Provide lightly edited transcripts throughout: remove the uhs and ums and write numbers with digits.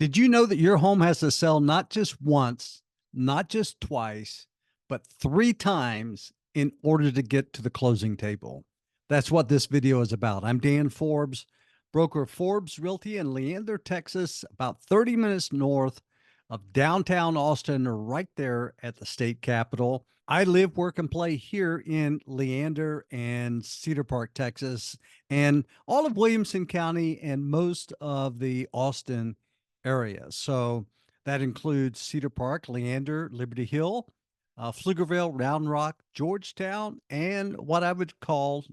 Did you know that your home has to sell not just once, not just twice, but 3 times in order to get to the closing table? That's what this video is about. I'm Dan Forbes, broker of Forbes Realty in Leander, Texas, about 30 minutes north of downtown Austin, right there at the state capitol. I live, work, and play here in Leander and Cedar Park, Texas, and all of Williamson County and most of the Austin area. So that includes Cedar Park, Leander, Liberty Hill, Pflugerville, Round Rock, Georgetown, and what I would call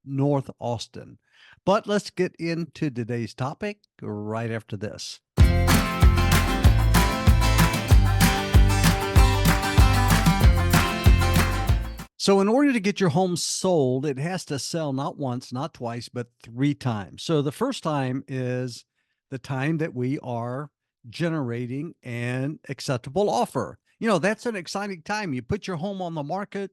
North Austin. But let's get into today's topic right after this. So, in order to get your home sold, it has to sell not once, not twice, but 3 times. So, the first time is the time that we are generating an acceptable offer. That's an exciting time. You put your home on the market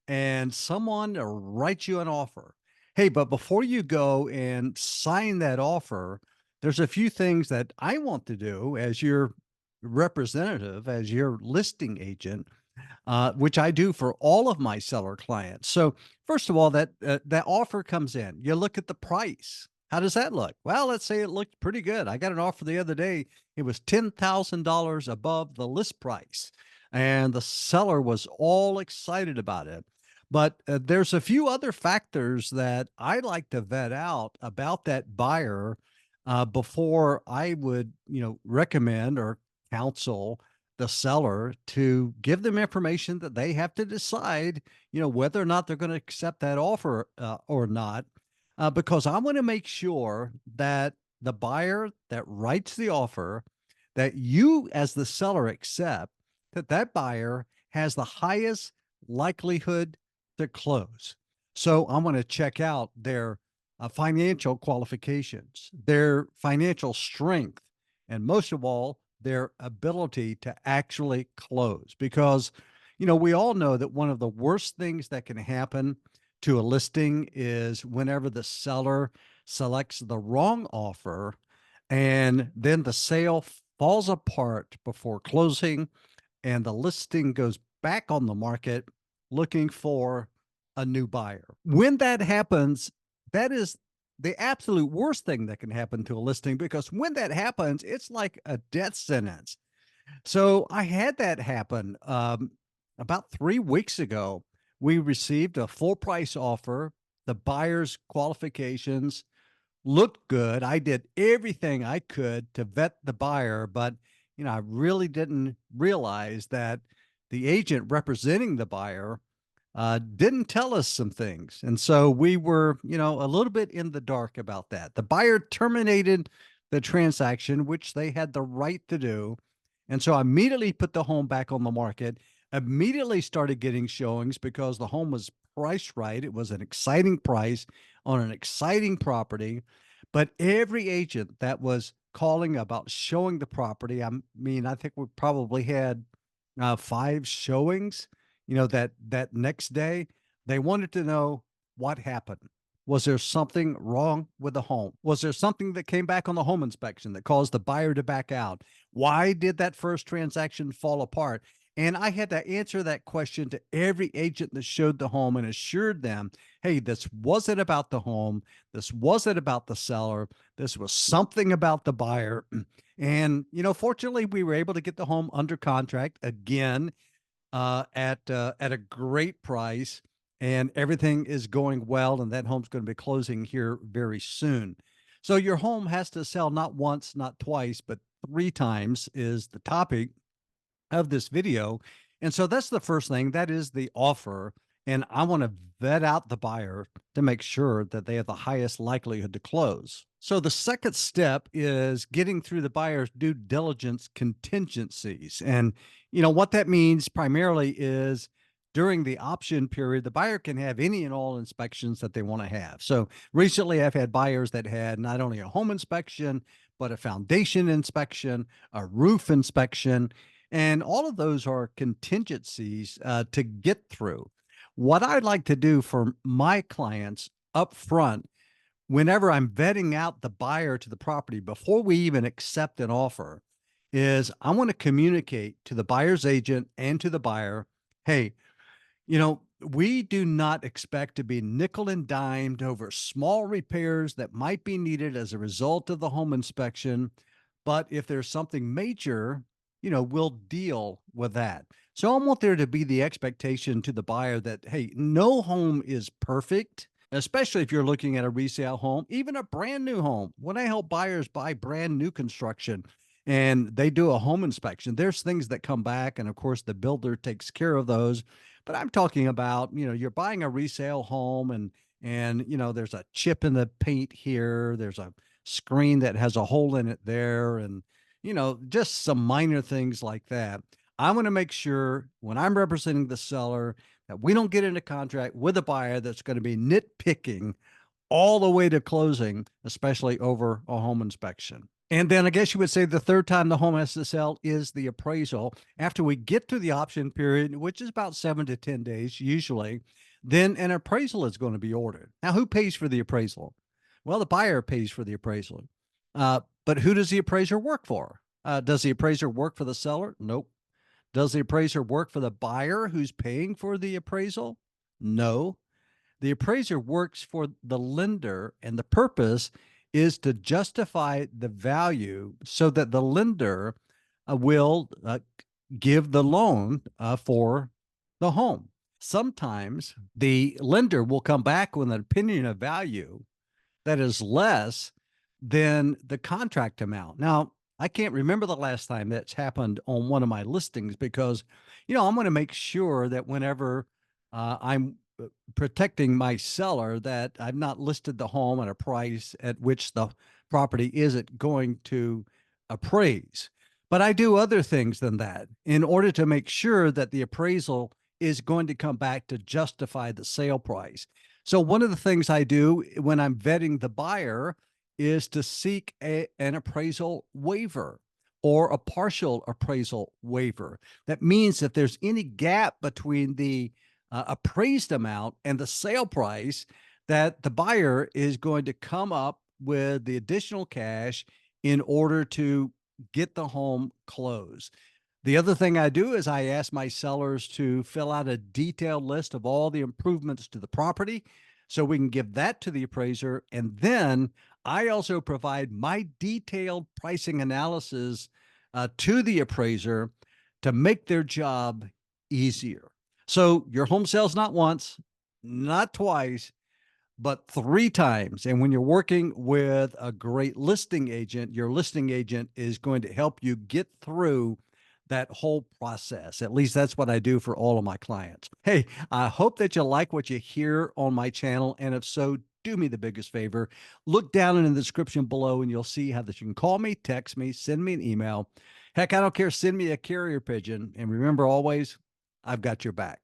and someone writes you an offer. Hey, but before you go and sign that offer, there's a few things that I want to do as your representative, as your listing agent, which I do for all of my seller clients. So first of all, that offer comes in. You look at the price. How does that look? Well, let's say it looked pretty good. I got an offer the other day. It was $10,000 above the list price, and the seller was all excited about it. But there's a few other factors that I like to vet out about that buyer before I would, recommend or counsel the seller to give them information that they have to decide, whether or not they're going to accept that offer or not, because I want to make sure that the buyer that writes the offer that you as the seller accept, that buyer has the highest likelihood to close. So I'm going to check out their financial qualifications, their financial strength, and most of all, their ability to actually close. Because, we all know that one of the worst things that can happen to a listing is whenever the seller selects the wrong offer and then the sale falls apart before closing and the listing goes back on the market looking for a new buyer. When that happens, that is the absolute worst thing that can happen to a listing, because when that happens, it's like a death sentence. So I had that happen about 3 weeks ago. We received a full price offer. The buyer's qualifications looked good. I did everything I could to vet the buyer, but I really didn't realize that the agent representing the buyer didn't tell us some things. And so we were, a little bit in the dark about that. The buyer terminated the transaction, which they had the right to do. And so I immediately put the home back on the market, immediately started getting showings because the home was priced right. It was an exciting price on an exciting property. But every agent that was calling about showing the property, I think we probably had 5 showings, that next day. They wanted to know what happened. Was there something wrong with the home? Was there something that came back on the home inspection that caused the buyer to back out? Why did that first transaction fall apart? And I had to answer that question to every agent that showed the home and assured them, hey, this wasn't about the home. This wasn't about the seller. This was something about the buyer. And, fortunately, we were able to get the home under contract again at a great price, and everything is going well, and that home's going to be closing here very soon. So your home has to sell not once, not twice, but 3 times is the topic of this video. And so that's the first thing. That is the offer. And I want to vet out the buyer to make sure that they have the highest likelihood to close. So the second step is getting through the buyer's due diligence contingencies. And, what that means primarily is during the option period, the buyer can have any and all inspections that they want to have. So recently I've had buyers that had not only a home inspection, but a foundation inspection, a roof inspection, and all of those are contingencies to get through. What I'd like to do for my clients up front, whenever I'm vetting out the buyer to the property before we even accept an offer, is I want to communicate to the buyer's agent and to the buyer, hey, we do not expect to be nickel and dimed over small repairs that might be needed as a result of the home inspection. But if there's something major, we'll deal with that. So I want there to be the expectation to the buyer that, hey, no home is perfect, especially if you're looking at a resale home, even a brand new home. When I help buyers buy brand new construction and they do a home inspection, there's things that come back. And of course, the builder takes care of those. But I'm talking about, you're buying a resale home and there's a chip in the paint here. There's a screen that has a hole in it there. And, just some minor things like that. I want to make sure when I'm representing the seller that we don't get into contract with a buyer that's going to be nitpicking all the way to closing, especially over a home inspection. And then I guess you would say the third time the home has to sell is the appraisal. After we get to the option period, which is about 7 to 10 days usually, then an appraisal is going to be ordered. Now, who pays for the appraisal? Well, the buyer pays for the appraisal. But who does the appraiser work for? Does the appraiser work for the seller? Nope. Does the appraiser work for the buyer who's paying for the appraisal? No. The appraiser works for the lender, and the purpose is to justify the value so that the lender will give the loan for the home. Sometimes the lender will come back with an opinion of value that is less than the contract amount. Now, I can't remember the last time that's happened on one of my listings because, I'm going to make sure that whenever I'm protecting my seller, that I've not listed the home at a price at which the property isn't going to appraise. But I do other things than that in order to make sure that the appraisal is going to come back to justify the sale price. So one of the things I do when I'm vetting the buyer is to seek an appraisal waiver or a partial appraisal waiver. That means if there's any gap between the appraised amount and the sale price, that the buyer is going to come up with the additional cash in order to get the home closed. The other thing I do is I ask my sellers to fill out a detailed list of all the improvements to the property so we can give that to the appraiser. And then I also provide my detailed pricing analysis to the appraiser to make their job easier. So your home sells not once, not twice, but 3 times. And when you're working with a great listing agent, your listing agent is going to help you get through that whole process. At least that's what I do for all of my clients. Hey, I hope that you like what you hear on my channel. And if so, do me the biggest favor. Look down in the description below and you'll see how that you can call me, text me, send me an email. Heck, I don't care. Send me a carrier pigeon. And remember always, I've got your back.